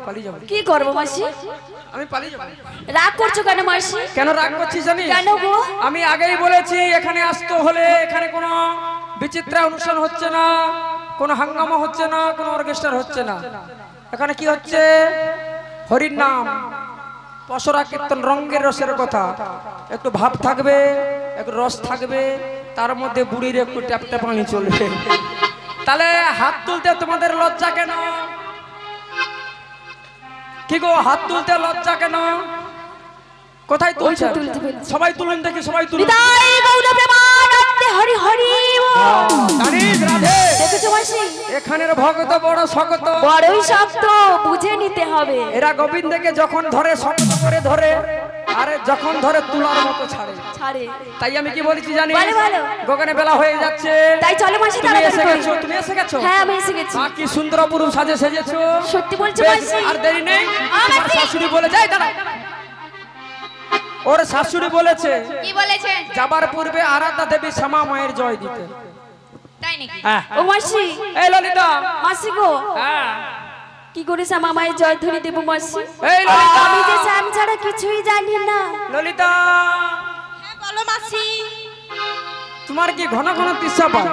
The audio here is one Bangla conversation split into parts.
আমি পালিয়ে যাব। কি করব মাসি? আমি পালিয়ে যাব। রাগ করছো কেন মাসি? কেন রাগ করছিস জানিস? কেন গো? আমি আগেই বলেছি এখানে আসতে হলে এখানে কোনো বিচিত্র অনুষ্ঠান হচ্ছে না, কোনো হাঙ্গামা হচ্ছে না, কোনো অর্কেস্ট্রা হচ্ছে না। এখানে কি হচ্ছে? হরির নাম, পসরা কীর্তন, রঙের রসের কথা। একটু ভাব থাকবে, একটু রস থাকবে, তার মধ্যে বুড়ির একটু ট্যাপটা পানি চলবে। তাহলে হাত তুলতে তোমাদের লজ্জা কেন? কি গো, হাত তুলতে লজ্জা কেন? কোথায় তুলছে? সবাই তুলুন দেখি, সবাই তুলুন। বিদায় গৌর প্রেমানন্দে হরি হরি জানিস রাধে, দেখেছো মাসি? এখানের ভক্ত বড় শক্ত, বড়ই শক্ত, বুঝে নিতে হবে। এরা গোবিন্দকে যখন ধরে শক্ত করে ধরে, আরে যখন ধরে তুলার মতো ছাড়ে ছাড়ে। তাই আমি কি বলেছি জানি? ভালো ভালো। গগনে বেলা হয়ে যাচ্ছে, তাই চলো মাসি তুমি তাড়াতাড়ি এসে করি। গেছো, তুমি এসে গেছো। হ্যাঁ আমি এসে গেছি। কি সুন্দর অপরূপ সাজে সেজেছো। সত্যি বলছো বেশ, মাসি? আর দেরি নেই। তোমার মাসি। শাশুড়ি বলে যাই, দাঁড়া। ওর শাশুড়ি বলেছে কি বলেছে? যাবার পূর্বে আরাধ্যা দেবী শ্যামা মায়ের জয় দিতে। তাই নাকি? হ্যাঁ। ও মাসি, এই ললিতা। মাসি গো, হ্যাঁ। কি করে শ্যামা মায়ের জয় ধরে দেবো মাসি? এই ললিতা। আমি যে শ্যাম ছাড়া কিছুই জানি না। ললিতা, হ্যাঁ বলো মাসি। তোমার কি ঘন ঘন তৃষ্ণা পায়?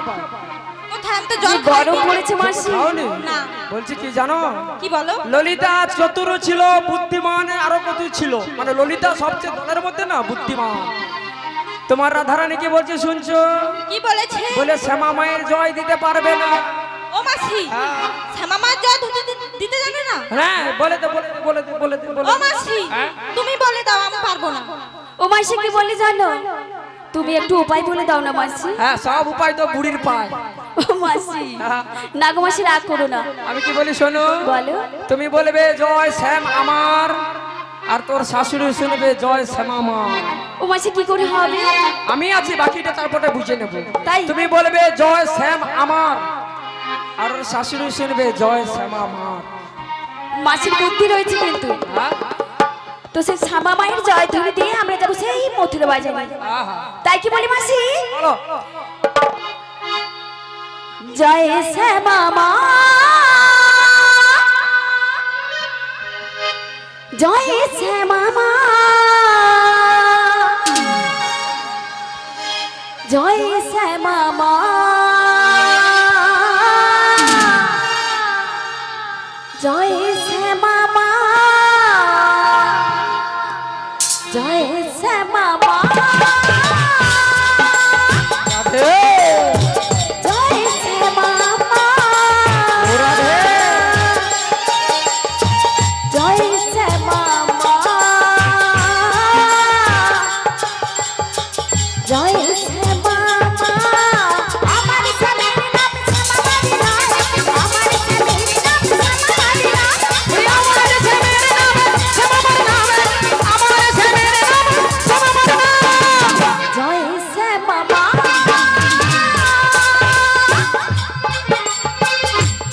কোথায়? আমি তো কি জল গরম পড়েছে মাসি। খাওনি? না। বলছি কি জানো? কি বলো? ললিতা চতুর ছিল, বুদ্ধিমান আরো কত ছিল, মানে ললিতা সবচেয়ে দলের মধ্যে না বুদ্ধিমান। তোমার রাধারানী কি বলছে শুনছো? কি বলেছে? বলে শ্যামা মায়ের জয় দিতে পারবে না। ও মাসি, হ্যাঁ। শ্যামা মা জল দিতে জানে না? হ্যাঁ, বলে দে, বলে দে, বলে দে, বলে দে, বলে ও দে। মাসি, হ্যাঁ? তুমি বলে দাও, আমি পারবো না। ও মাসি কি বলে জানো? তুমি একটু উপায় বলে দাও না মাসি। হ্যাঁ, সব উপায় তো বুড়ির পায়। ও মাসি, হ্যাঁ। না গো মাসি, রাগ করো না। আমি কি বলি শোনো? বলো। তুমি বলবে জয় শ্যাম আমার, আর তোর শাশুড়ি শুনবে জয় শ্যামা মা। ও মাসি কি করে হবে? আমি আছি, বাকিটা তারপরে বুঝে নেব। তাই? তুমি বলবে জয় শ্যাম আমার, আর ওর শাশুড়ি শুনবে জয় শ্যামা মা। মাসির বুদ্ধি রয়েছে কিন্তু। হ্যাঁ? তো সেই শ্যামা মায়ের জয় ধরে দিয়ে আমরা যাবো সেই মথুরা বাজারে। আহা। তাই কি বলি মাসি? বলো। জয় শ্যামা মা, জয় শ্যামা মা, জয় শ্যামা মা, জয় শ্যামা মা, জয় শ্যামা মা, রাধে, জয় শ্যামা মা, রাধে। জয় শ্যামা মা, জয় শ্যামা মা। আমার স্বামীর নাম শ্যামা মারিনা, আমার স্বামীর নাম শ্যামা মারিনা, আমার স্বামীর নাম শ্যামা মারিনা, আমার স্বামীর নাম শ্যামা মারিনা। জয় শ্যামা মা, জয় শ্যামা মা,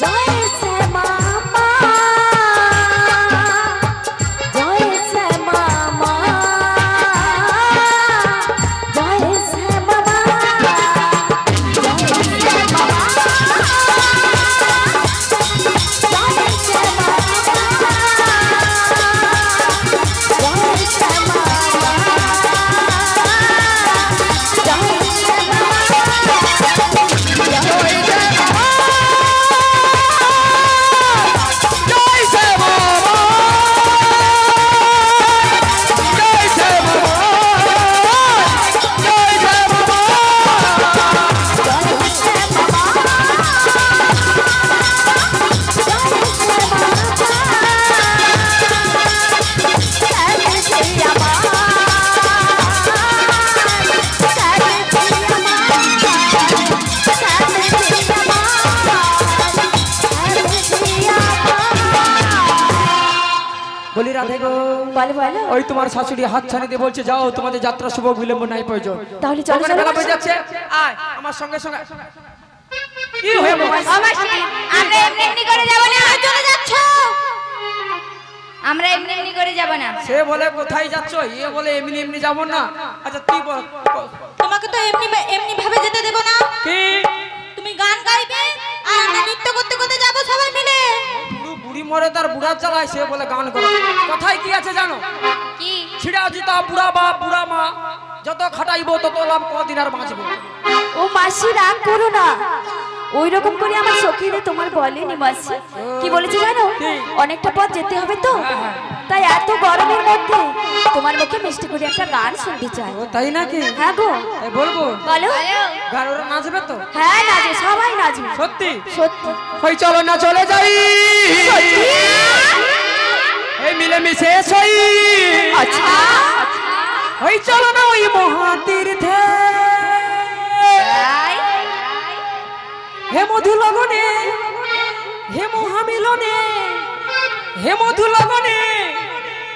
জয় শ্যামা মা, জয় শ্যামা মা, জয় শ্যামা মা, জয় শ্যামা বলি রাধে গো, বলো বলো। ওই তোমার শাশুড়ি হাত ছানি দিয়ে বলছে যাও, তোমাদের যাত্রা শুভ, বিলম্ব নাই প্রয়োজন। তাহলে চলো ওখানে চলো বেলা হয়ে যাচ্ছে, আয় আমার সঙ্গে সঙ্গে। কি হয়ে ও মাসি, আমরা এমনি এমনি করে যাব না। চলে যাচ্ছ? আমরা এমনি এমনি করে যাব না। সে বলে কোথায় যাচ্ছ, এ বলে এমনি এমনি যাব না। আচ্ছা তুই বল, তোমাকে তো এমনি এমনি ভাবে যেতে দেব না। কি তুমি গান গাইবে আর আমরা নৃত্য করতে করতে যাব সবাই মিলে। বুড়ি মরে তার বুড়া চালায় সে বলে গান করে। কথায় কি আছে জানো? কি? ছিড়া জিতা বুড়া বাপ বুড়া মা, যত খাটাইবো তত লাভ, কদিন আর বাঁচবে। ও মাসি রাগ করো না, ওই রকম করে আমার সখীরে তোমার বলেনি মাসি। কি বলেছে জানো? কি? অনেকটা পথ যেতে হবে তো, তাই এত গরমের মধ্যে তোমার মুখে মিষ্টি করে একটা গান শুনতে চাই। ও তাই নাকি? হ্যাঁ গো, তাই বলবো? বলো। গান ওরা নাচবে তো? হ্যাঁ নাচবে, সবাই নাচবে। সত্যি? সত্যি ওই চলো না চলে যাই, এই মিলেমিশে সই। আচ্ছা ওই চলো না ওই মহাতীর্থে, হে মধু লগনে, হে মহামিলনে, হে মধু লগনে,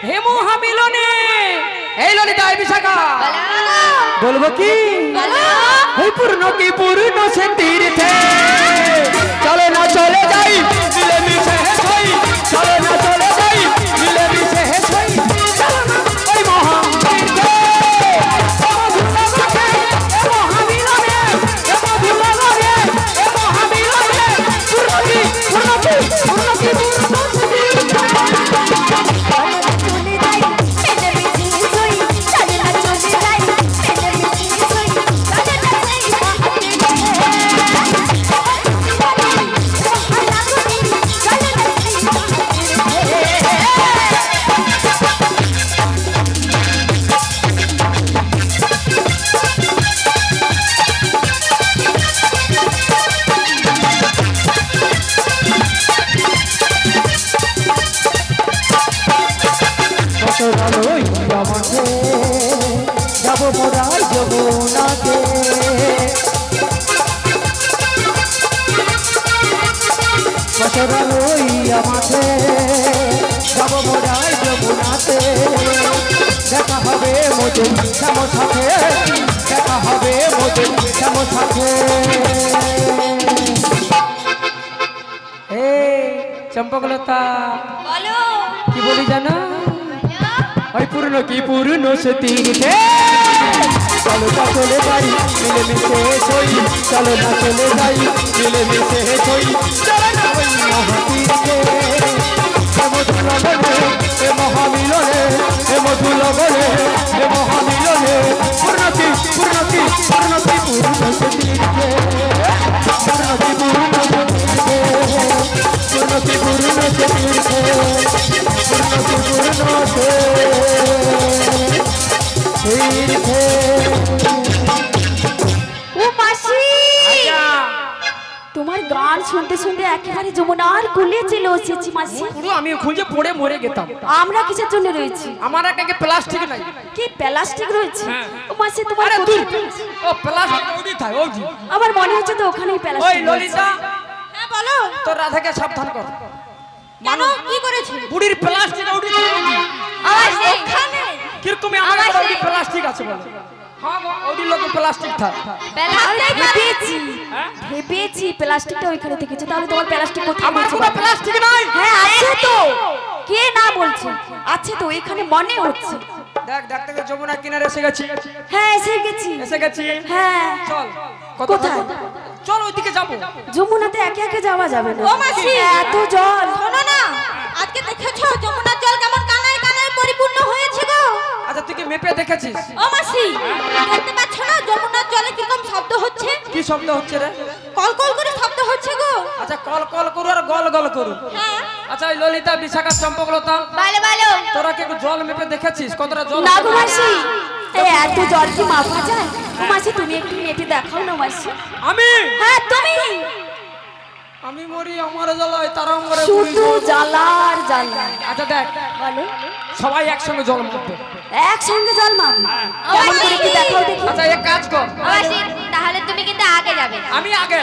হে মহামিলনে। এই ললিতা এই বিশাখা বলবো কি? ওই পূর্ণ কি পূর্ণ সে তীর্থে, চলো না চলে যাই মিলেমিশে সই, চলো না চলে যাই মিলেমিশে সই, চলো না ওই মহাতীর্থে, হে মধু লগনে, হে মহামিলনে, হে মধু লগনে, হে মহামিলনে। পূর্ণ কি পূর্ণ কি পূর্ণ কি পূর্ণ সে তীর্থে। যাব মোরাই যমুনাতে, বছরা লইয়া মাঠে যাব মোরাই যমুনাতে, দেখা হবে মোদের শ্যামর সাথে, দেখা হবে মোদের শ্যামর সাথে। চম্পকলতা বলো। কি বলি জানো? ওই পূর্ণ কি পূর্ণ সে তীর্থে, চলো না চলে যাই মিলেমিশে সই, চলো না চলে যাই মিলেমিশে সই, চলো না ওই মহাতীর্থে, হে মধু লগনে, হে মহামিলনে, হে মধু লগনে, হে মহামিলনে। পূর্ণ কি পূর্ণ কি পূর্ণ কি পূর্ণ সে তীর্থে, পূর্ণ কি পূর্ণ সে তীর্থে, পূর্ণ কি পূর্ণ সে তীর্থে, পূর্ণ কি পূর্ণ সে তীর্থে। ও মাসি, তোমার গান শুনতে শুনতে একেবারে যমুনার কুলে চলে এসেছি মাসি। পুরো আমি খুঁজে পড়ে মরে গেতাম। আমরা কিসের জন্য রয়েছি? আমার একটা প্লাস্টিক নাই। কি প্লাস্টিক রয়েছে? ও মাসি তোমার আরে তুই কোথায়? ও প্লাস্টিক ওদি থাই ওদি। আমার মনে হচ্ছে তো ওখানেই ওই প্লাস্টিক। ললিতা, হ্যাঁ বলো। তোর রাধাকে সাবধান কর। কেন কি করেছে? বুড়ির প্লাস্টিক ওদি থাই ওদি। আবার ওখানে কিরকম আমার আবার ওদি প্লাস্টিক আছে বলে? হ্যাঁ গো ওদি লোক প্লাস্টিক থাক। ভেবেছি ভেবেছি প্লাস্টিকটা ওইখানে থেকেছে, তাহলে তোমার প্লাস্টিক কোথায়? আমার রয়েছে? কোনো প্লাস্টিক নাই। হ্যাঁ আছে তো, কে না বলছে? আছে তো, এখানে মনে হচ্ছে। দেখ দেখতে গিয়ে যমুনা কিনারে এসে গেছি। হ্যাঁ এসে গেছি। এসে গেছি। হ্যাঁ চল কোথায়? চল ওইদিকে যাবো। যমুনাতে একে একে যাওয়া যাবে না। ও মাসি, এত জল। শোনো না, আজকে দেখেছো যমুনার জল কেমন কানায় কানায় পরিপূর্ণ হয়েছে গো? আচ্ছা তুই কি মেপে দেখেছিস? ও মাসি, দেখতে পাচ্ছ না যমুনার জলে কিরকম শব্দ হচ্ছে? কি শব্দ হচ্ছে রে? কল কল করে শব্দ হচ্ছে গো। আচ্ছা কল কল করু আর গল গল করু। হ্যাঁ আচ্ছা ওই ললিতা বিশাখা চম্পকলতা বলো বলো। তোরা কি জল মেপে দেখেছিস কতটা জল? না গো মাসি, এত জল কি মাপা যায়? ও মাসি তুমি একটু মেপে দেখাও না মাসি। আমি হ্যাঁ তুমি। আমি মরি আমার জ্বালায় তারা মরে। শুধু জ্বালার জ্বালা। আচ্ছা দেখ বলো, সবাই একসঙ্গে জল মাপবে। একসঙ্গে জল মাপি? কেমন করে কি দেখাও দেখি। আচ্ছা এক কাজ কর, মাসি তাহলে তুমি কিন্তু আগে যাবে। আমি আগে।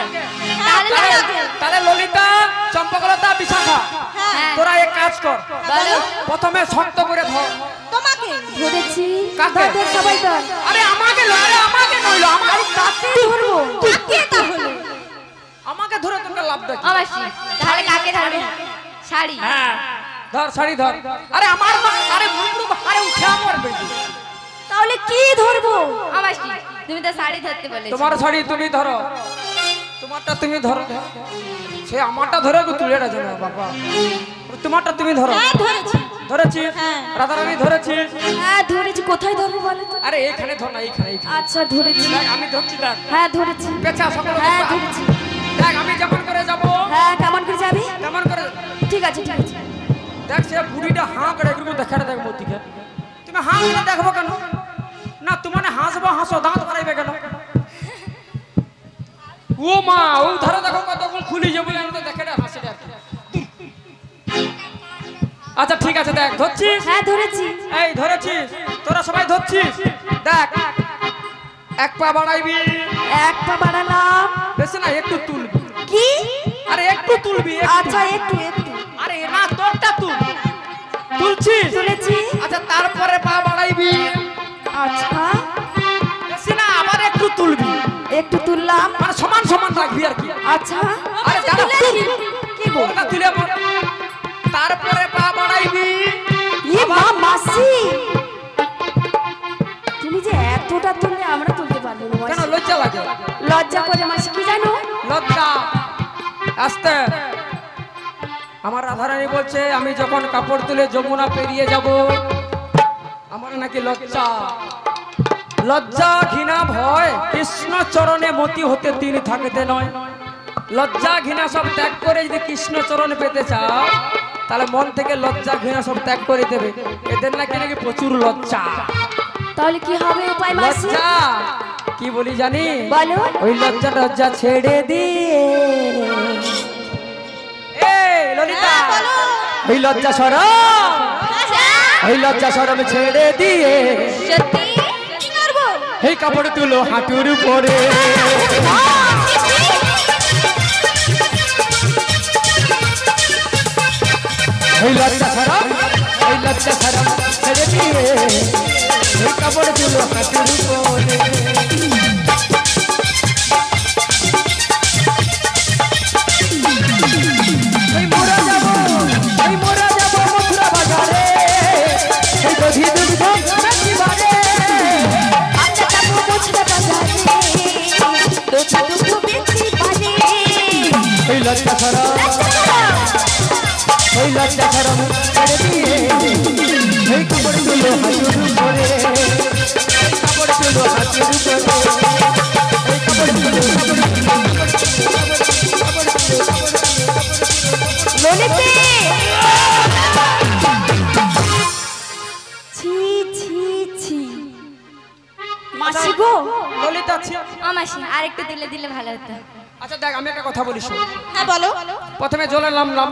তাহলে তুমি আগে। তাহলে ললিতা চম্পকলতা বিশাখা হ্যাঁ তোরা এক কাজ কর, বলো। প্রথমে শক্ত করে ধর। তোমাকে ধরেছি। কাকে? তাদের সবাই ধর। আরে আমাকে নইলো, আমাকে নইলো, আমার কাকে ধরবো? কাকে তাহলে? আমাকে ধরে তোকে লাভ দেখ। ও মাসি তাহলে কাকে ধরবে? শাড়ি। হ্যাঁ ধর শাড়ি ধর। আরে আমার মা, আরে মুন্ডু, আরে উঠে আমার বেটি। তাহলে কি ধরবো? ও মাসি তুমি তো শাড়ি ধরতে বলেছো। তোমার শাড়ি তুমি ধরো। তোমারটা তুমি ধরো, সে আমারটা ধরে তুলে রাখো না বাবা, তোমারটা তুমি ধরো। হ্যাঁ ধরেছি। ধরেছি, হ্যাঁ। রাধারানী ধরেছি। হ্যাঁ ধরেছি, কোথায় ধরবো বলো তো? আরে এইখানে ধর না, এইখানে এইখানে। আচ্ছা ধরেছি। দেখ আমি ধরছি, দেখ হ্যাঁ ধরেছি। পেছা সকল। হ্যাঁ ধরেছি। দেখ আমি যেমন করে যাব হ্যাঁ কেমন করে যাবি? তেমন করে। ঠিক আছে ঠিক আছে। দেখ সে বুড়িটা হাঁ করে একটু দেখা দেখ মোর দিকে। তুমি হাঁ করে দেখবো কেন? না তুমি হাসবো, হাসো, দাঁত বাড়াইবে কেন? ও মা, ও ধরো দেখো কতক্ষণ খুলি যাবো, দেখে না হাসিটা। আচ্ছা ঠিক আছে, দেখ ধরছিস। হ্যাঁ ধরেছি। এই ধরেছিস, তোরা সবাই ধরছিস। দেখ এক পা বাড়াইবি, এক পা বাড়ালাম। বেশি না, একটু তুলবি। কি? আরে একটু তুলবি, একটু। আচ্ছা একটু একটু। আরে না, তোরটা তুল। তুলছিস? তুলেছি। আচ্ছা তারপরে পা বাড়াইবি। আচ্ছা বেশি না, আবার একটু তুলবি। একটু তুললাম। মানে সমান সমান রাখবি আর কি। আচ্ছা আরে দাঁড়া, তুল। কি গো? তোরটা তুলে আমার। তারপরে পা বাড়াইবি। এ মা, মাসি তুমি যে এতটা তুললে আমরা তুলতে পারবো না কেন মাসি। লজ্জা লাগে? লজ্জা করে মাসি, কি জানো? লজ্জা। আস্তে। আমার রাধারানী বলছে আমি যখন কাপড় তুলে যমুনা পেরিয়ে যাব, আমার নাকি লজ্জা। লজ্জা ঘৃণা ভয় কৃষ্ণ চরণে মতি হতে তিনি থাকতে নয়। লজ্জা ঘৃণা সব ত্যাগ করে যদি কৃষ্ণ চরণে পেতে চাও, তাহলে মন থেকে লজ্জা ঘৃণা সব ত্যাগ করে দেবে। এদের নাকি প্রচুর লজ্জা। তাহলে কি হবে উপায় মাসি? লজ্জা কি বলি জানি? বলো। ওই লজ্জা লজ্জা ছেড়ে দিয়ে, এই ললিতা, হ্যাঁ, বলো। ওই লজ্জা সরম, ওই লজ্জা সরম ছেড়ে দিয়ে সত্যি কি করবো? এই কাপড় তুলো হাঁটুর উপরে। ওই লজ্জা সরম, ওই লজ্জা সরম ছেড়ে দিয়ে এই কাপড় তুলো হাঁটুর উপরে। এই মোরা যাবো, এই মোরা যাবো মথুরা বাজারে, এই দধি দুধ নাকি বারে। আমরা যাবো মথুরা বাজারে, দোচা দুধ বেশি বাজে। ওই লজ্জা সরম, ওই লজ্জা সরম ছেড়ে দিয়ে এই কাপড় তুলো হাঁটুর উপরে, এই কাপড় তুলো হাঁটুর উপরে, এই কাপড় তুলো, ললিতে ছি ছি ছি। মাসি গো, ললিতা ছি। ও মাসি আর একটু দিলে দিলে ভালো হতো। আচ্ছা দেখ আমি একটা কথা বলি শোন। হ্যাঁ বলো। প্রথমে জলে নামলাম,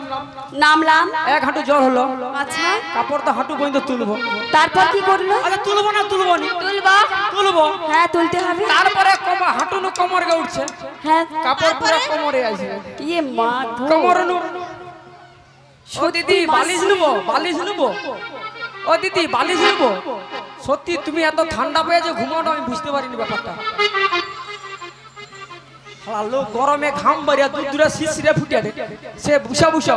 নামলাম। এক হাঁটু জল হলো। আচ্ছা কাপড় তো হাঁটু পর্যন্ত তুলবো। তারপর কি করলো? আচ্ছা তুলবো না, তুলবো নি, তুলবা। তুলবো। হ্যাঁ তুলতে হবে। তারপরে হাঁটু নু কোমর গে উঠছে, হ্যাঁ কাপড় পুরো কোমরে আসবে। ইয়ে মা গো। কোমর নু। ও দিদি বালিশ নেবো, বালিশ নেবো। ও দিদি বালিশ নেবো। সত্যি তুমি এত ঠান্ডা পেয়ে যে ঘুমানো আমি বুঝতে পারিনি ব্যাপারটা। হ্যালো গরমে ঘাম বাড়িয়া দূর দূরে শিশিরে ফুটিয়া দে, সে বুসা বুসা।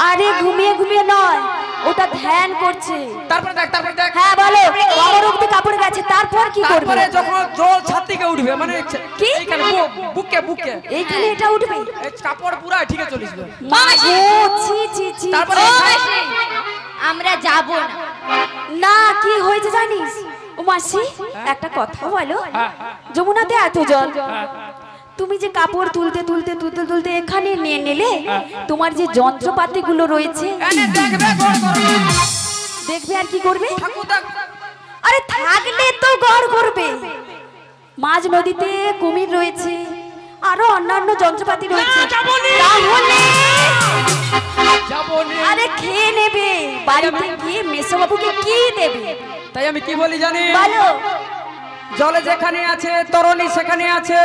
আরে ঘুমিয়ে ঘুমিয়ে নয়, ওটা ধ্যান করছে। তারপরে দেখ, তারপরে দেখ। হ্যাঁ বলো। আমার অবধি কাপড় গেছে, তারপর কি করবে? তারপরে যখন জল ছাদ থেকে উঠবে, মানে কি? এইখানে বুকে বুকে এইখানে এটা উঠবে? এই কাপড় পুরা ঠিক আছে চলিস। মা গো ছি ছি ছি। তারপরে ও মাসি আমরা যাব না। না কি হয়েছে জানিস? ও মাসি একটা কথা বলো। হ্যাঁ। যমুনাতে এত জল, তুমি যে কাপড় তুলতে তুলতে তুলতে তুলতে এখানে নিয়ে নিলে, তোমার যে যন্ত্রপাতি গুলো রয়েছে এনে দেখবে গড় করবে। দেখবে আর কি করবে? ঠাকুর দেখ। আরে থাকলে তো গড় করবে। মাঝ নদীতে কুমির রয়েছে, আরো অন্যান্য যন্ত্রপাতি রয়েছে। যাবনি। তাহলে যাবনি। আরে খেয়ে নেবে। বাড়িতে গিয়ে মেসোবাবুকে কি দেবে? তাই আমি কি বলি জানি? বলো। জলে যেখানে আছে তরণী সেখানে আছে।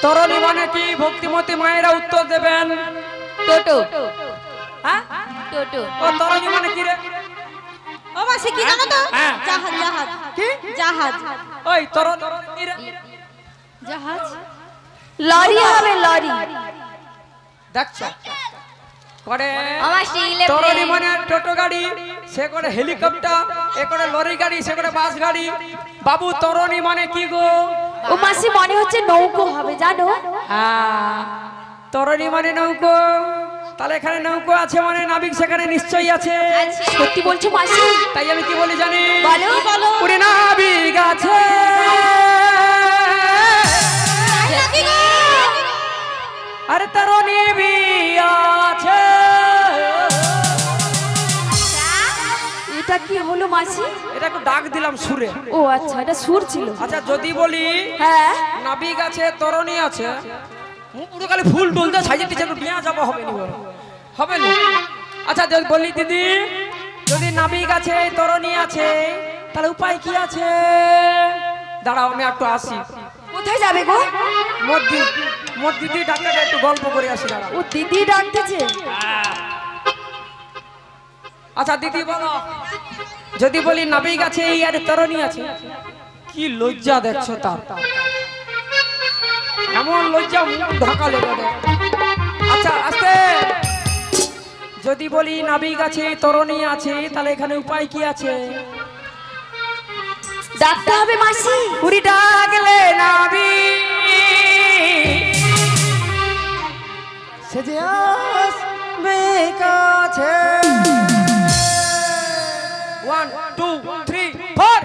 তরণী মানে কি? ভক্তিমতী মায়েরা উত্তর দেবেন। টোটো। হ্যাঁ টোটো। ও তরণী মানে কি রে? ও মাসি কি জানো তো? হ্যাঁ। জাহাজ জাহাজ। কি? জাহাজ। ওই তরণী কি রে? জাহাজ। লরি হবে, লরি। দেখছো করে ও মাসি তরণী মানে টোটো গাড়ি, সে করে হেলিকপ্টার, এ করে লরি গাড়ি, সে করে বাস গাড়ি। বাবু তরণী মানে কি গো? ও মাসি মনে হচ্ছে নৌকো হবে জানো। হ্যাঁ, তরণী মানে নৌকো, তাহলে এখানে নৌকো আছে মানে নাবিক সেখানে নিশ্চয়ই আছে। সত্যি বলছো মাসি? তাই আমি কি বলি জানি? বলো বলো। ওরে নাবিক আছে, আরে তরণী বি আছে। এটা কি হলো মাসি? এটা একটু ডাক দিলাম সুরে। ও আচ্ছা, এটা সুর ছিল। আচ্ছা যদি বলি হ্যাঁ নাবিক আছে তরণী আছে, পুরো খালি ফুল টুল দিয়ে সাজিয়ে টিচে একটু বিয়া যাবো, হবে নি বলো? হবে না। আচ্ছা যদি বলি দিদি, যদি নাবিক আছে তরণী আছে তাহলে উপায় কি আছে? দাঁড়াও আমি একটু আসি। কোথায় যাবে গো? মোর দিদি ডাক্তারটা একটু গল্প করে আসি, দাঁড়াও। ও দিদি ডাকতেছে। আচ্ছা দিদি বলো, যদি বলি নাবিক আছে আর তরণী আছে, কি লজ্জা দেখছো তার, এমন লজ্জা মুখ ঢাকা লেগে দেয়। আচ্ছা আস্তে, যদি বলি নাবিক আছে তরণী আছে তাহলে এখানে উপায় কি আছে? ডাকতে হবে মাসি। পুরি ডাকলে নাবিক সেজে আসবে কাছে। 1 2 3 4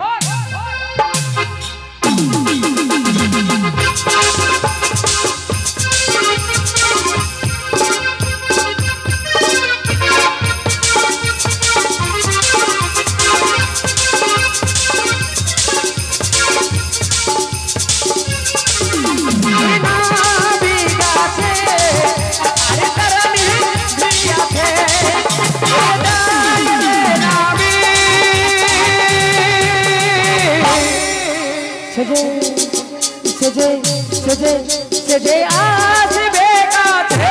সেজে আসবে কাছে।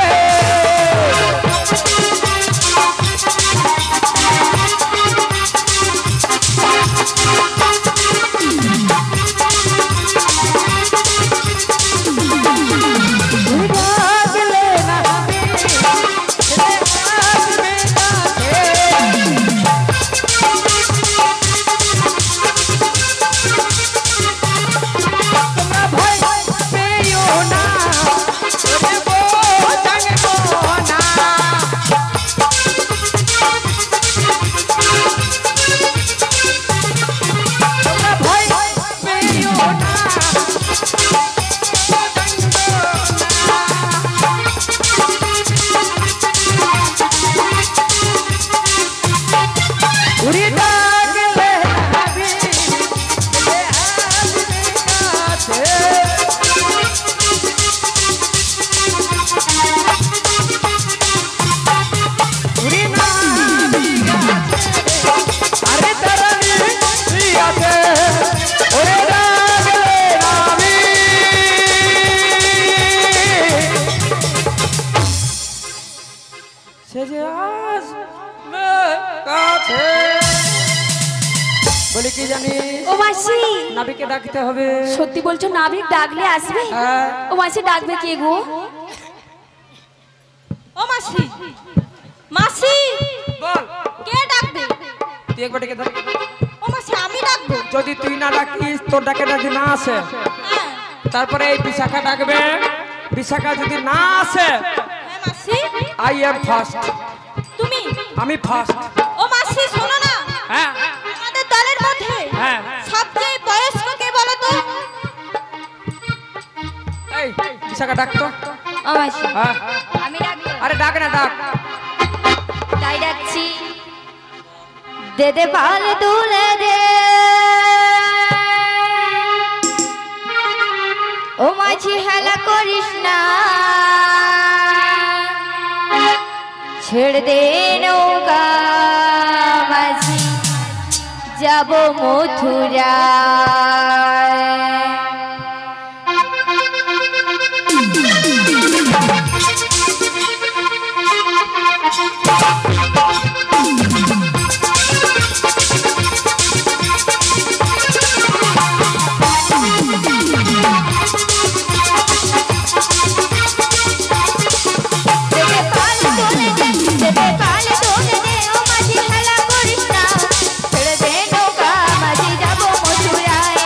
বলি কি জানিস? ও মাসি নাবিককে ডাকতে হবে। সত্যি বলছো? নাবিক ডাকলে আসবে? হ্যাঁ। ও মাসি ডাকবে কে গো? ও মাসি, মাসি বল কে ডাকবে? তুই একবার ডেকে ধর। ও মাসি আমি ডাকবো? যদি তুই না ডাকিস, তোর ডাকে যদি না আসে, হ্যাঁ তারপরে এই বিশাখা ডাকবে। বিশাখা যদি না আসে, হ্যাঁ মাসি। আই এম ফার্স্ট, তুমি? আমি ফার্স্ট। ও মাসি শোনো না, হ্যাঁ আমাদের দলের মধ্যে হ্যাঁ সবচেয়ে বয়স্ক কে বলো তো? এই বিশাখা ডাক তো। ও মাসি হ্যাঁ আমি ডাকবো? আরে ডাক না, ডাক। তাই ডাকছি। দে দে পাল তুলে দে ও মাঝি, হেলা করিস না, ছেড়ে দে নৌকা মাঝি, যাব মথুরা। ছেড়ে দে নৌকা মাঝি, যাব মথুরায়।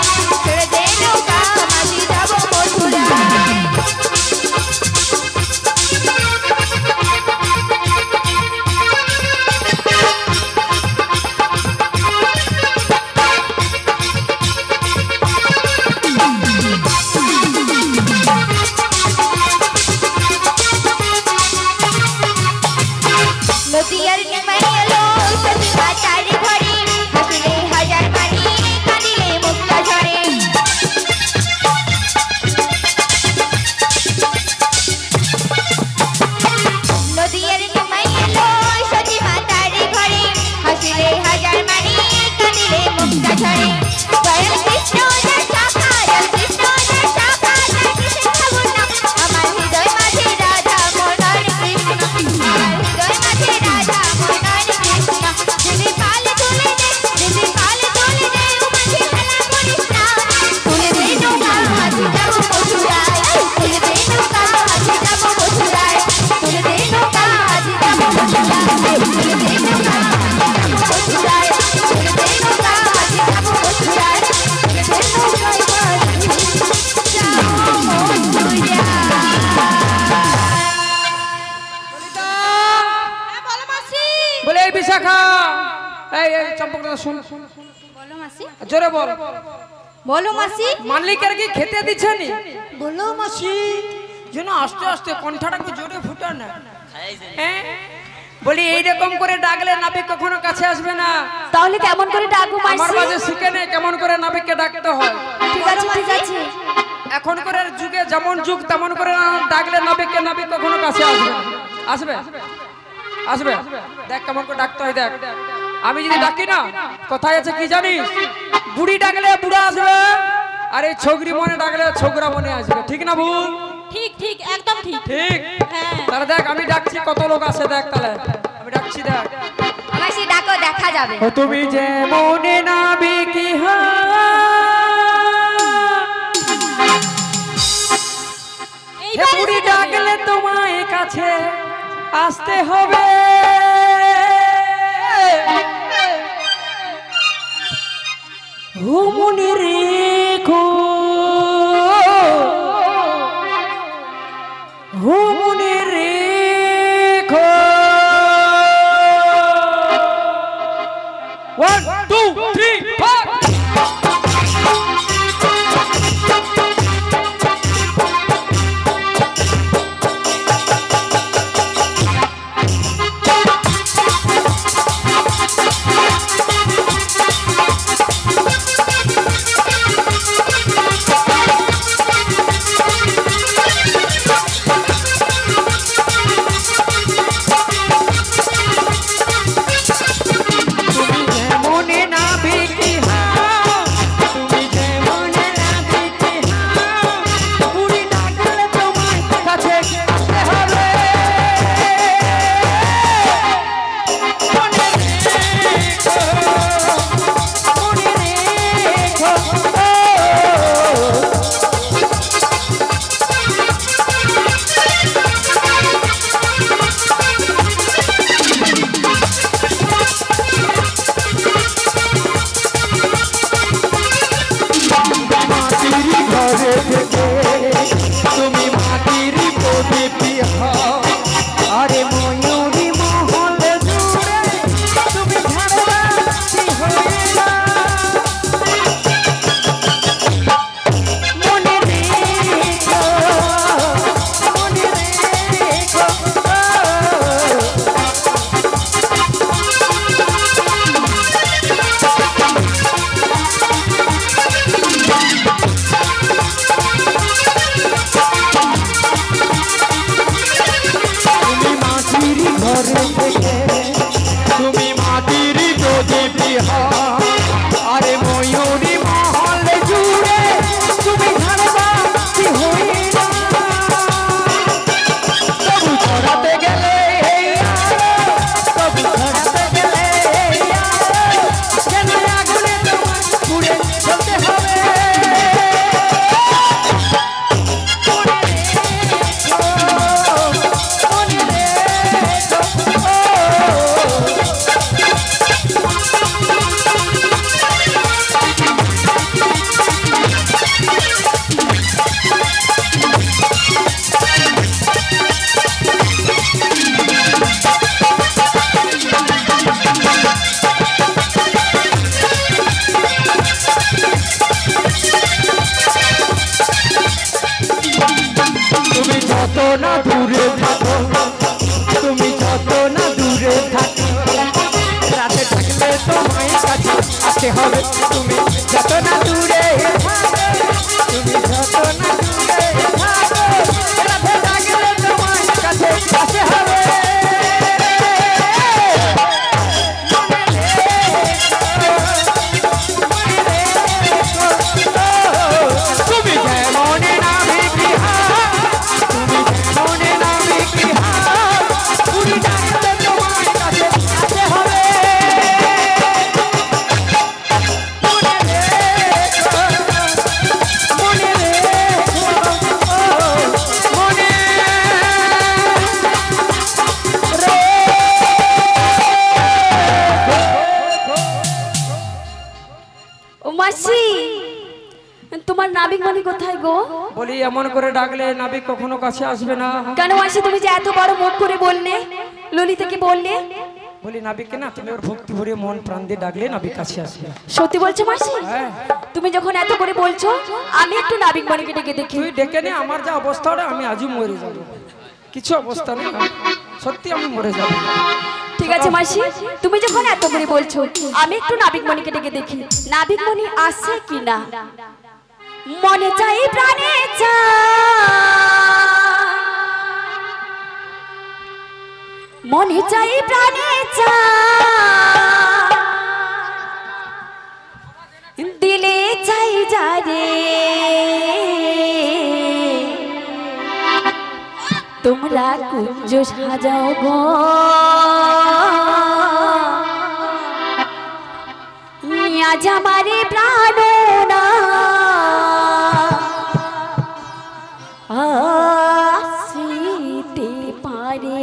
চম্পকদাদা শুন বলো মাসি জোরে বল। বলো মাসি মালিকের কি খেতে দিচ্ছেনি? বলো মাসি যেন আস্তে আস্তে কণ্ঠাটাকে জোরে ফুটা না। হ্যাঁ বলি এইরকম করে ডাকলে নাবিক কখনো কাছে আসবে না। তাহলে কেমন করে ডাকবো আমার মাসি? মাঝে শিখে নে কেমন করে নাবিককে ডাকতে হয়। ঠিক আছে ঠিক আছে। এখনকার যুগে যেমন যুগ তেমন করে ডাকলে নাবিককে নাবিক কখনো কাছে আসবে না। আসবে আসবে দেখ কেমন করে ডাকতে হয় দেখ। আমি যদি ডাকি না কোথায় আছে কি জানিস? বুড়ি ডাকলে বুড়া আসবে, আর এই ছোকরি মনে ডাকলে ছোকরা মনে আসবে। ঠিক না ভুল? ঠিক ঠিক একদম ঠিক ঠিক। হ্যাঁ তাহলে দেখ আমি ডাকছি কত লোক আছে দেখ। তাহলে আমি ডাকছি দেখ। মাসি ডাকো দেখা যাবে। ও তুমি যে মনে নাবিকি হে বুড়ি ডাকলে তোমায় কাছে আসতে হবে। হুমনি রেখো হুমনি রেখো। 1 2 3 4 আসতে হবে তুমি যত না দূরে তুমি যত না দূরে রাধে লাগলে তোমার কাছে আসতে হবে তুমি মনে না বিক্রি তুমি মনে না বিক্রি তুমি ডাকলে তোমার কাছে আসতে হবে মাসি তোমার নাবিক মানে কোথায় গো? বলি এমন করে ডাকলে নাবিক কখনো কাছে আসবে না। কেন মাসি তুমি যে এত বড় মুখ করে বললে ললিতাকে বললে বলি নাবিককে না তুমি ওর ভক্তি ভরে মন প্রাণ দিয়ে ডাকলে নাবিক কাছে আসবে। সত্যি বলছো মাসি? হ্যাঁ। তুমি যখন এত করে বলছো আমি একটু নাবিক মণিকে ডেকে দেখি। তুই ডেকে নে, আমার যা অবস্থা ওটা আমি আজও মরে যাব, কিছু অবস্থা নেই, সত্যি আমি মরে যাব। ঠিক আছে মাসি, তুমি যখন এত করে বলছো আমি একটু নাবিক মণিকে ডেকে দেখি নাবিক মণি আসে কিনা। মনে চাই প্রাণে মনে চাই প্রাণে দিলে চাই যারে তোমরা কুঞ্জ সাজাও গো আজ আমারে প্রাণনা আসিতে পারে।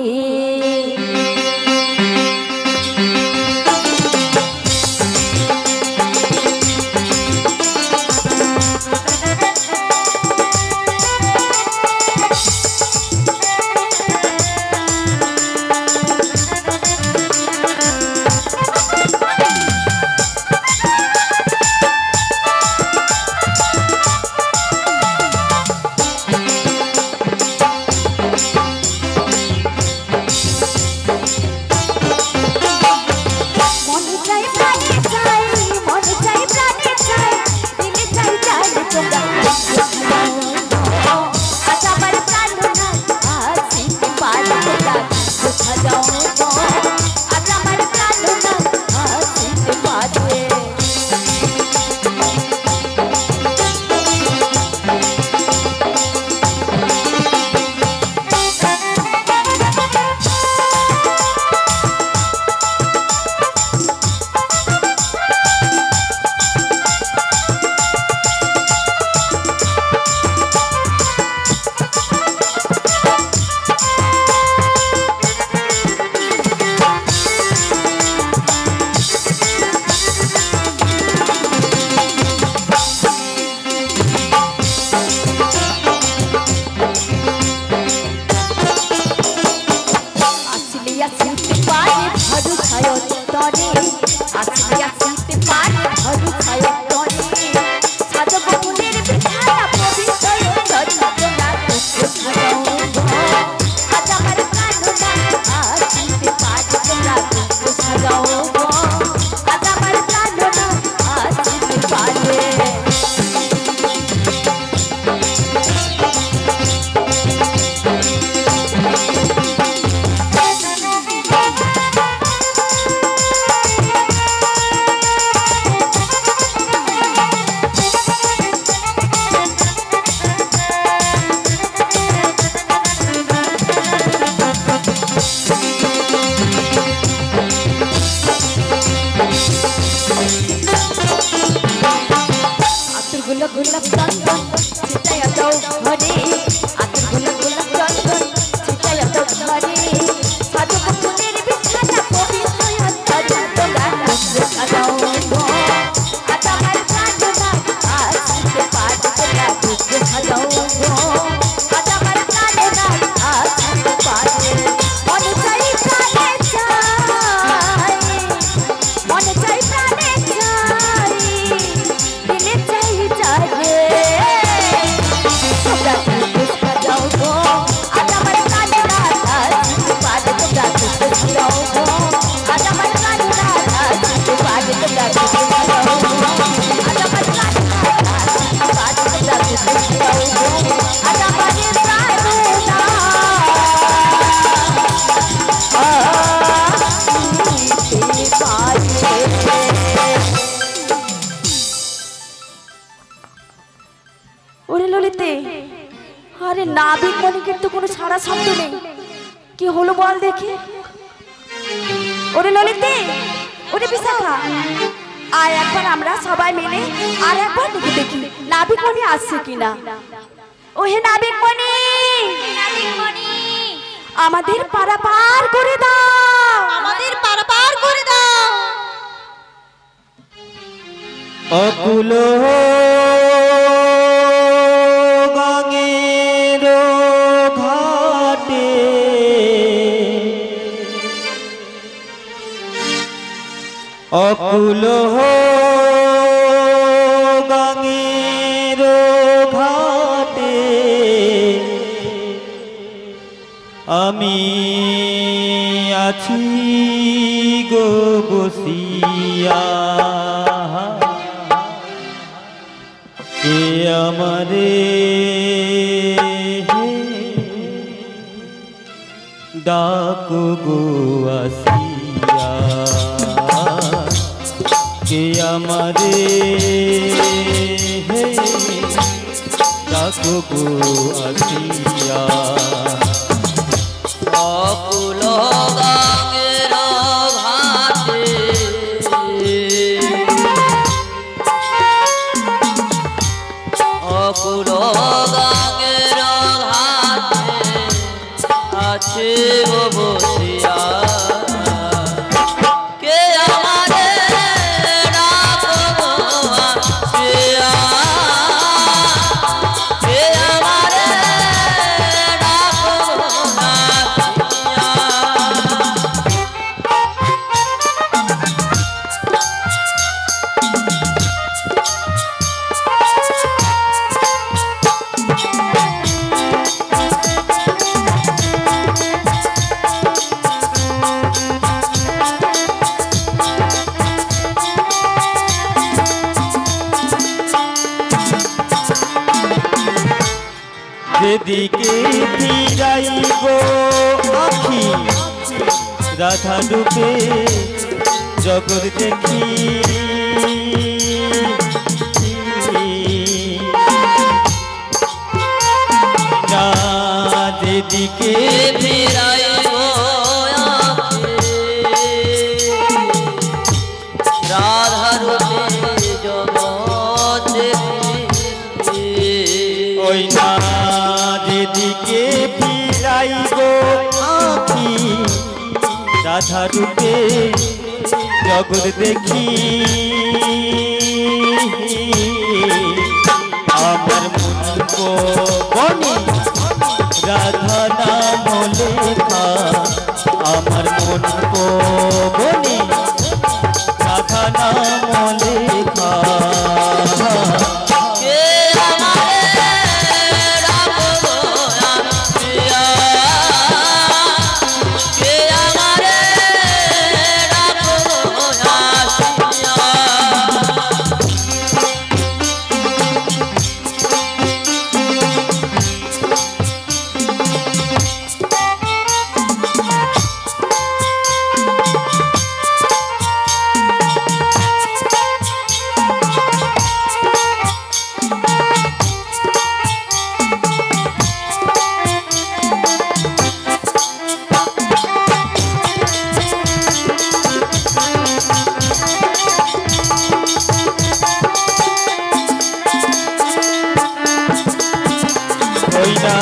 নাবিক মণিকের তো কোনো সারা শব্দ নেই, কি হলো বল দেখি। ওরে ললিতে, ওরে বিশাখা, আয় একবার আমরা সবাই মিলে আর একবার দেখে দেখি নাবিক মণি আসছে কিনা। ও হে নাবিক মণি, আমাদের পারা পার করে দাও, আমাদের পারা পার করে দাও। অকুল গঙ্গের ঘাটে অকুল গাঙের ঘাটে আমি আছি গো বসিয়া, কে আমারে ডাকো গো আসিয়া, কে আমারে ডাকো গো আসিয়া। অকুল গাঙের ঘাটে অকুল গাঙের ঘাটে আছে গো বসিয়া, কে আমারে ডাকো আসিয়া, কে আমারে ডাকো আসিয়া। যেদিকে ফিরাইব আখি রাধা রূপে জগৎ দেখি, না যেদিকে ফিরাইব রাধা রূপে জগৎ দেখি, ওই না যেদিকে ফিরাইব আখি রাধা রূপে জগৎ দেখি, আমার মন বনে রাধা নাম লেখা, আমার মন বনে রাধা নাম লেখা, কে আমারে ডাকো আসিয়া, কে আমারে ডাকো আসিয়া। ওই না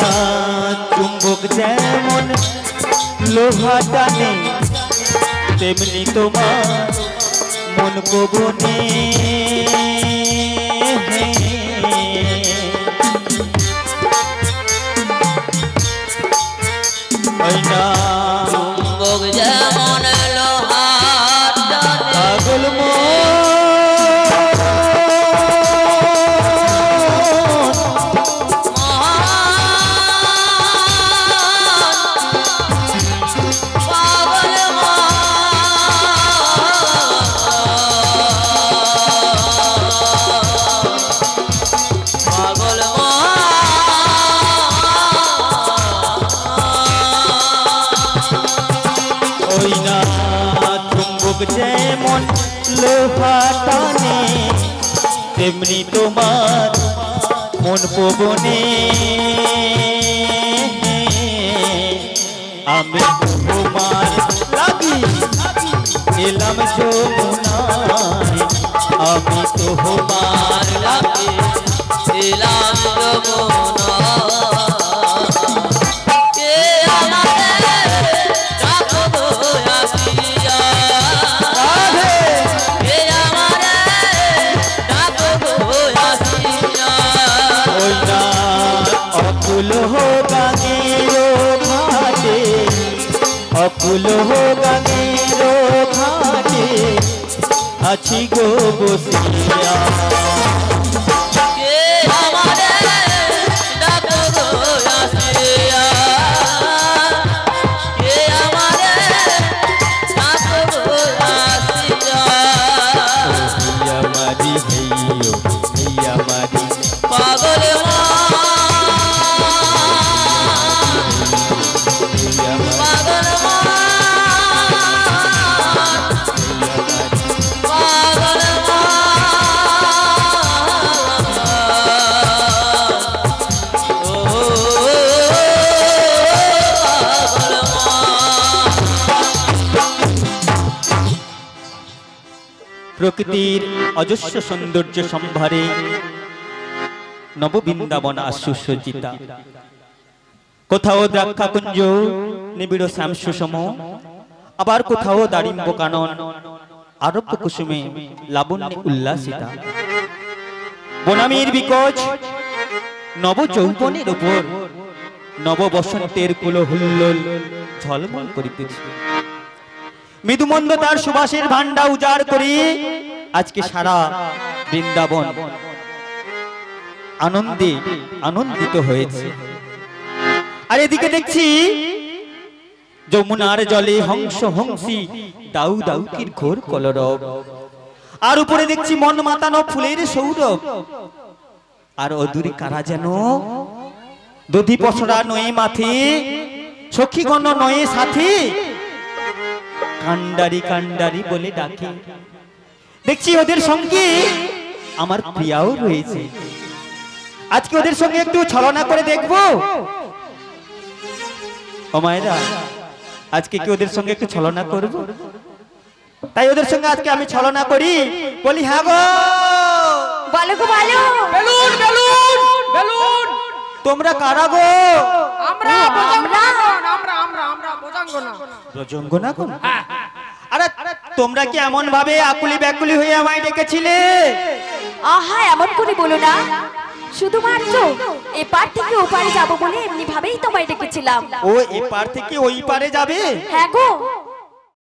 চুম্বক যেমন লোহা টানে, তেমনি তোমার মন পবনে, ওই না চুম্বক যেমন লোহার টানে, পাগল ওই না চুম্বক যেমন লোহা টানে, তেমনি তোমার মন পবনে, আমি তোমার লাগি এলাম যমুনায়, আমি তোমার লাগি এলাম যমুনা, কে আমারে ডাকো আসিয়া, কে আমারে ডাকো আসিয়া। ওই না অকুল গাঙের ঘাটে, অকুল গাঙের ঘাটে আছি গো বসিয়া কে আমারে ডাকো গো আসিয়া কে আমারে ডাকো গো আসিয়া हैया मारी हैयो हैया मारी পাগল মা हैया मारी পাগল মা পাগল মা ও পাগল মা প্রকৃতির অজস্র সৌন্দর্য সম্ভারে নববৃন্দাবন আশুসজ্জিতা কোথাও দ্রাক্ষাকুঞ্জ নিবিড় শ্যামসুষম আবার কোথাও দারিম্ব কানন আরব্য কুসুমে লাবণ্যে উল্লাসিতা বনামীর বিকজ নব যৌবনের উপর নব বসন্তের কুলহুল্লোল ঝলমল করিতেছে মৃদুমন্দ তার সুবাসের ভান্ডা উজাড় করে আজকে সারা বৃন্দাবন আনন্দে আনন্দিত হয়েছে। আর এদিকে দেখছি যমুনার জলে হংস হংসী দাউ দাউকির ঘোর কলরব, আর উপরে দেখছি মন মাতানো ফুলের সৌরভ, আর অদূরে কারা যেন দধি পসরা নয়ে মাথে সখীগণ নয়ে সাথে কান্ডারি কান্ডারি বলে ডাকে। দেখছি ওদের সঙ্গে আমার প্রিয়াও রয়েছে, আজকে ওদের সঙ্গে একটু ছলনা করে দেখবো। ও মায়েরা, আজকে কি ওদের সঙ্গে একটু ছলনা করব? তাই ওদের সঙ্গে আজকে আমি ছলনা করি, বলি হ্যাঁ গো বলো গো বলো। বেলুন বেলুন বেলুন তোমরা কারা গো? আমরা বোজাঙ্গনা, আমরা বোজাঙ্গনা। রজঙ্গনা গো? আরে তোমরা কি এমন ভাবে আকুলি ব্যাকুলি হয়ে আমায় ডেকেছিলে? আহা এমন করে বলো না, শুধুমাত্র এপার থেকে ওপারে যাবো বলে এমনি ভাবেই তোমায় ডেকেছিলাম। ও এপার থেকে ওই পারে যাবে? হ্যাঁ গো।